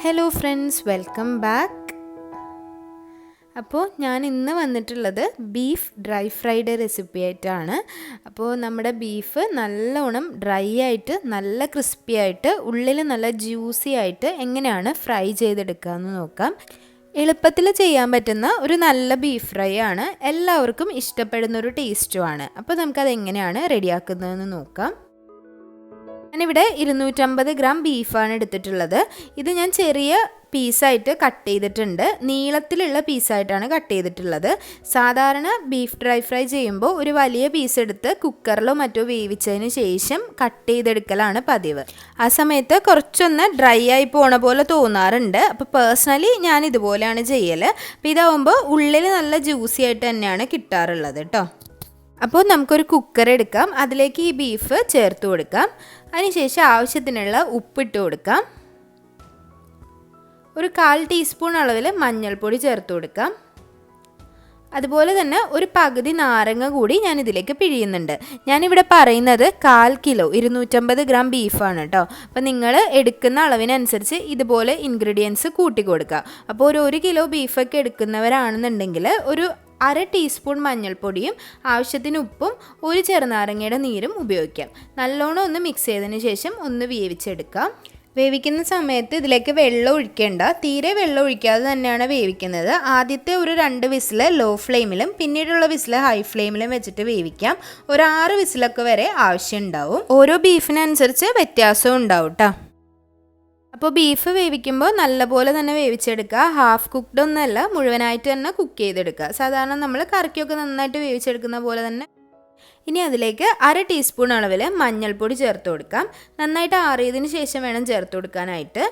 Hello friends, welcome back. അപ്പോൾ ഞാൻ ഇന്ന് വന്നിട്ടുള്ളത് ബീഫ് ഡ്രൈ ഫ്രൈഡ് റെസിപ്പി ആയിട്ടാണ്. അപ്പോൾ നമ്മുടെ ബീഫ് നല്ലോണം ഡ്രൈ ആയിട്ട് നല്ല ക്രിസ്പി ആയിട്ട് ഉള്ളിൽ നല്ല ജ്യൂസി ആയിട്ട് എങ്ങനെയാണ് ഫ്രൈ ചെയ്തെടുക്കാമെന്ന് നോക്കാം. എളുപ്പത്തിൽ ചെയ്യാൻ പറ്റുന്ന ഒരു നല്ല ബീഫ് ഫ്രൈ ആണ്. എല്ലാവർക്കും ഇഷ്ടപ്പെടുന്നൊരു ടേസ്റ്റുമാണ്. അപ്പോൾ നമുക്കത് എങ്ങനെയാണ് റെഡിയാക്കുന്നതെന്ന് നോക്കാം. ഞാനിവിടെ 250 ഗ്രാം ബീഫാണ് എടുത്തിട്ടുള്ളത്. ഇത് ഞാൻ ചെറിയ പീസായിട്ട് കട്ട് ചെയ്തിട്ടുണ്ട്. നീളത്തിലുള്ള പീസായിട്ടാണ് കട്ട് ചെയ്തിട്ടുള്ളത്. സാധാരണ ബീഫ് ഡ്രൈ ഫ്രൈ ചെയ്യുമ്പോൾ ഒരു വലിയ പീസ് എടുത്ത് കുക്കറിലോ മറ്റോ വേവിച്ചതിന് ശേഷം കട്ട് ചെയ്തെടുക്കലാണ് പതിവ്. ആ സമയത്ത് കുറച്ചൊന്ന് ഡ്രൈ ആയി പോണ പോലെ തോന്നാറുണ്ട്. അപ്പോൾ പേഴ്സണലി ഞാൻ ഇതുപോലെയാണ് ചെയ്യൽ. അപ്പോൾ ഇതാവുമ്പോൾ ഉള്ളിൽ നല്ല ജ്യൂസി ആയിട്ട് തന്നെയാണ് കിട്ടാറുള്ളത് കേട്ടോ. അപ്പോൾ നമുക്കൊരു കുക്കർ എടുക്കാം. അതിലേക്ക് ഈ ബീഫ് ചേർത്ത് കൊടുക്കാം. അതിനുശേഷം ആവശ്യത്തിനുള്ള ഉപ്പിട്ട് കൊടുക്കാം. ഒരു 1/4 ടീസ്പൂൺ അളവിൽ മഞ്ഞൾപ്പൊടി ചേർത്ത് കൊടുക്കാം. അതുപോലെ തന്നെ ഒരു പകുതി നാരങ്ങ കൂടി ഞാൻ ഇതിലേക്ക് പിഴിയുന്നുണ്ട്. ഞാനിവിടെ പറയുന്നത് 1/4 കിലോ 250 ഗ്രാം ബീഫാണ് കേട്ടോ. അപ്പോൾ നിങ്ങൾ എടുക്കുന്ന അളവിനനുസരിച്ച് ഇതുപോലെ ഇൻഗ്രീഡിയൻസ് കൂട്ടി കൊടുക്കുക. അപ്പോൾ ഒരു 1 കിലോ ബീഫൊക്കെ എടുക്കുന്നവരാണെന്നുണ്ടെങ്കിൽ ഒരു 1/2 ടീസ്പൂൺ മഞ്ഞൾപ്പൊടിയും ആവശ്യത്തിന് ഉപ്പും ഒരു ചെറുനാരങ്ങയുടെ നീരും ഉപയോഗിക്കാം. നല്ലോണം ഒന്ന് മിക്സ് ചെയ്തതിന് ശേഷം ഒന്ന് വേവിച്ചെടുക്കാം. വേവിക്കുന്ന സമയത്ത് ഇതിലേക്ക് വെള്ളം ഒഴിക്കേണ്ട, തീരെ വെള്ളം ഒഴിക്കാതെ തന്നെയാണ് വേവിക്കുന്നത്. ആദ്യത്തെ ഒരു 2 വിസിൽ ലോ ഫ്ലെയിമിലും പിന്നീടുള്ള വിസിൽ ഹൈ ഫ്ലെയിമിലും വെച്ചിട്ട് വേവിക്കാം. ഒരു 6 വിസിലൊക്കെ വരെ ആവശ്യമുണ്ടാവും. ഓരോ ബീഫിനനുസരിച്ച് വ്യത്യാസവും ഉണ്ടാവും കേട്ടോ. അപ്പോൾ ബീഫ് വേവിക്കുമ്പോൾ നല്ലപോലെ തന്നെ വേവിച്ചെടുക്കുക. ഹാഫ് കുക്ക്ഡ് ഒന്നല്ല, മുഴുവനായിട്ട് തന്നെ കുക്ക് ചെയ്തെടുക്കുക. സാധാരണ നമ്മൾ കറിക്കൊക്കെ നന്നായിട്ട് വേവിച്ചെടുക്കുന്ന പോലെ തന്നെ. ഇനി അതിലേക്ക് 1/2 ടീസ്പൂൺ അളവിൽ മഞ്ഞൾപ്പൊടി ചേർത്ത് കൊടുക്കാം. നന്നായിട്ട് ആറിയതിന് ശേഷം വേണം ചേർത്ത് കൊടുക്കാനായിട്ട്.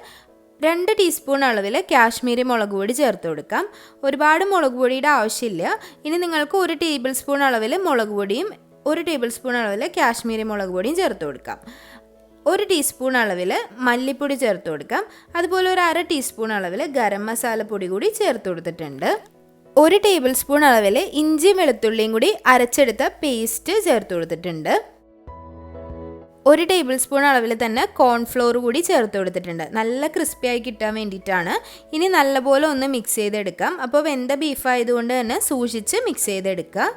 2 ടീസ്പൂൺ അളവിൽ കാശ്മീരി മുളക് പൊടി ചേർത്ത് കൊടുക്കാം. ഒരുപാട് മുളക് പൊടിയുടെ ആവശ്യമില്ല. ഇനി നിങ്ങൾക്ക് 1 ടേബിൾ സ്പൂൺ അളവിൽ മുളക് പൊടിയും 1 ടേബിൾ സ്പൂൺ അളവിൽ കാശ്മീരി മുളക് പൊടിയും ചേർത്ത് കൊടുക്കാം. 1 ടീസ്പൂൺ അളവിൽ മല്ലിപ്പൊടി ചേർത്ത് കൊടുക്കാം. അതുപോലെ ഒരു 1/2 ടീസ്പൂൺ അളവിൽ ഗരം മസാല പൊടി കൂടി ചേർത്ത് കൊടുത്തിട്ടുണ്ട്. 1 ടേബിൾ സ്പൂൺ അളവിൽ ഇഞ്ചിയും വെളുത്തുള്ളിയും കൂടി അരച്ചെടുത്ത പേസ്റ്റ് ചേർത്ത് കൊടുത്തിട്ടുണ്ട്. 1 ടേബിൾ സ്പൂൺ അളവിൽ തന്നെ കോൺഫ്ലോർ കൂടി ചേർത്ത് കൊടുത്തിട്ടുണ്ട്. നല്ല ക്രിസ്പിയായി കിട്ടാൻ വേണ്ടിയിട്ടാണ്. ഇനി നല്ലപോലെ ഒന്ന് മിക്സ് ചെയ്തെടുക്കാം. അപ്പോൾ വെന്ത ബീഫ് ആയതുകൊണ്ട് തന്നെ സൂക്ഷിച്ച് മിക്സ് ചെയ്തെടുക്കുക.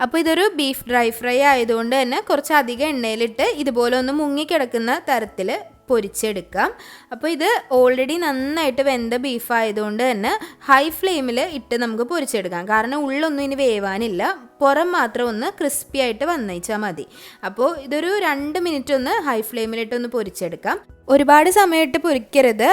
അപ്പോൾ ഇതൊരു ബീഫ് ഡ്രൈ ഫ്രൈ ആയതുകൊണ്ട് തന്നെ കുറച്ചധികം എണ്ണയിലിട്ട് ഇതുപോലെ ഒന്ന് മുങ്ങിക്കിടക്കുന്ന തരത്തിൽ പൊരിച്ചെടുക്കാം. അപ്പോൾ ഇത് ഓൾറെഡി നന്നായിട്ട് വെന്ത ബീഫ് ആയതുകൊണ്ട് തന്നെ ഹൈ ഫ്ലെയിമിൽ ഇട്ട് നമുക്ക് പൊരിച്ചെടുക്കാം. കാരണം ഉള്ളൊന്നും ഇനി വേവാനില്ല, പുറം മാത്രം ഒന്ന് ക്രിസ്പി ആയിട്ട് വന്നേച്ചാൽ മതി. അപ്പോൾ ഇതൊരു 2 മിനിറ്റ് ഒന്ന് ഹൈ ഫ്ലെയിമിലിട്ടൊന്ന് പൊരിച്ചെടുക്കാം. ഒരുപാട് സമയമിട്ട് പൊരിക്കരുത്.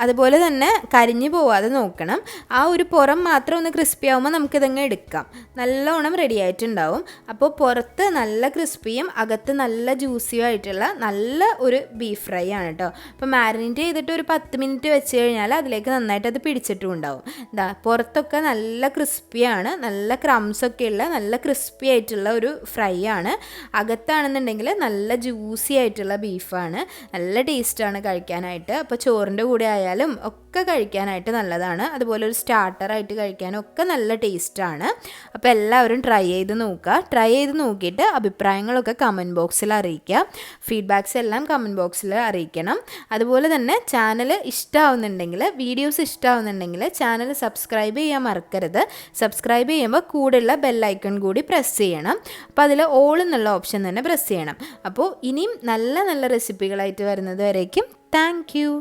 അതുപോലെ തന്നെ കരിഞ്ഞു പോവാതെ നോക്കണം. ആ ഒരു പുറം മാത്രം ഒന്ന് ക്രിസ്പി ആകുമ്പോൾ നമുക്കിതങ്ങ് എടുക്കാം. നല്ലോണം റെഡി ആയിട്ടുണ്ടാവും. അപ്പോൾ പുറത്ത് നല്ല ക്രിസ്പിയും അകത്ത് നല്ല ജ്യൂസിയും ആയിട്ടുള്ള നല്ല ഒരു ബീഫ് ഫ്രൈ ആണ് കേട്ടോ. അപ്പോൾ മാരിനേറ്റ് ചെയ്തിട്ട് ഒരു 10 മിനിറ്റ് വെച്ച് കഴിഞ്ഞാൽ അതിലേക്ക് നന്നായിട്ട് അത് പിടിച്ചിട്ടും ഉണ്ടാവും. പുറത്തൊക്കെ നല്ല ക്രിസ്പിയാണ്, നല്ല ക്രംസൊക്കെ ഉള്ള നല്ല ക്രിസ്പി ആയിട്ടുള്ള ഒരു ഫ്രൈ ആണ്. അകത്താണെന്നുണ്ടെങ്കിൽ നല്ല ജ്യൂസി ആയിട്ടുള്ള ബീഫാണ്. നല്ല ടേസ്റ്റാണ് കഴിക്കാനായിട്ട്. അപ്പോൾ ചോറിൻ്റെ കൂടെ ആയാലും ഒക്കെ കഴിക്കാനായിട്ട് നല്ലതാണ്. അതുപോലെ ഒരു സ്റ്റാർട്ടറായിട്ട് കഴിക്കാനും ഒക്കെ നല്ല ടേസ്റ്റാണ്. അപ്പോൾ എല്ലാവരും ട്രൈ ചെയ്ത് നോക്കുക. ട്രൈ ചെയ്ത് നോക്കിയിട്ട് അഭിപ്രായങ്ങളൊക്കെ കമൻറ്റ് ബോക്സിൽ അറിയിക്കുക. ഫീഡ്ബാക്സ് എല്ലാം കമൻറ്റ് ബോക്സിൽ അറിയിക്കണം. അതുപോലെ തന്നെ ചാനൽ ഇഷ്ടമാവുന്നുണ്ടെങ്കിൽ, വീഡിയോസ് ഇഷ്ടമാവുന്നുണ്ടെങ്കിൽ ചാനൽ സബ്സ്ക്രൈബ് ചെയ്യാൻ മറക്കരുത്. സബ്സ്ക്രൈബ് ചെയ്യുമ്പോൾ കൂടെയുള്ള ബെല്ലൈക്കൺ കൂടി പ്രസ് ചെയ്യണം. അപ്പോൾ അതിൽ ഓൾ എന്നുള്ള ഓപ്ഷൻ തന്നെ പ്രസ് ചെയ്യണം. അപ്പോൾ ഇനിയും നല്ല നല്ല റെസിപ്പികളായിട്ട് വരുന്നത് വരേക്കും താങ്ക് യു.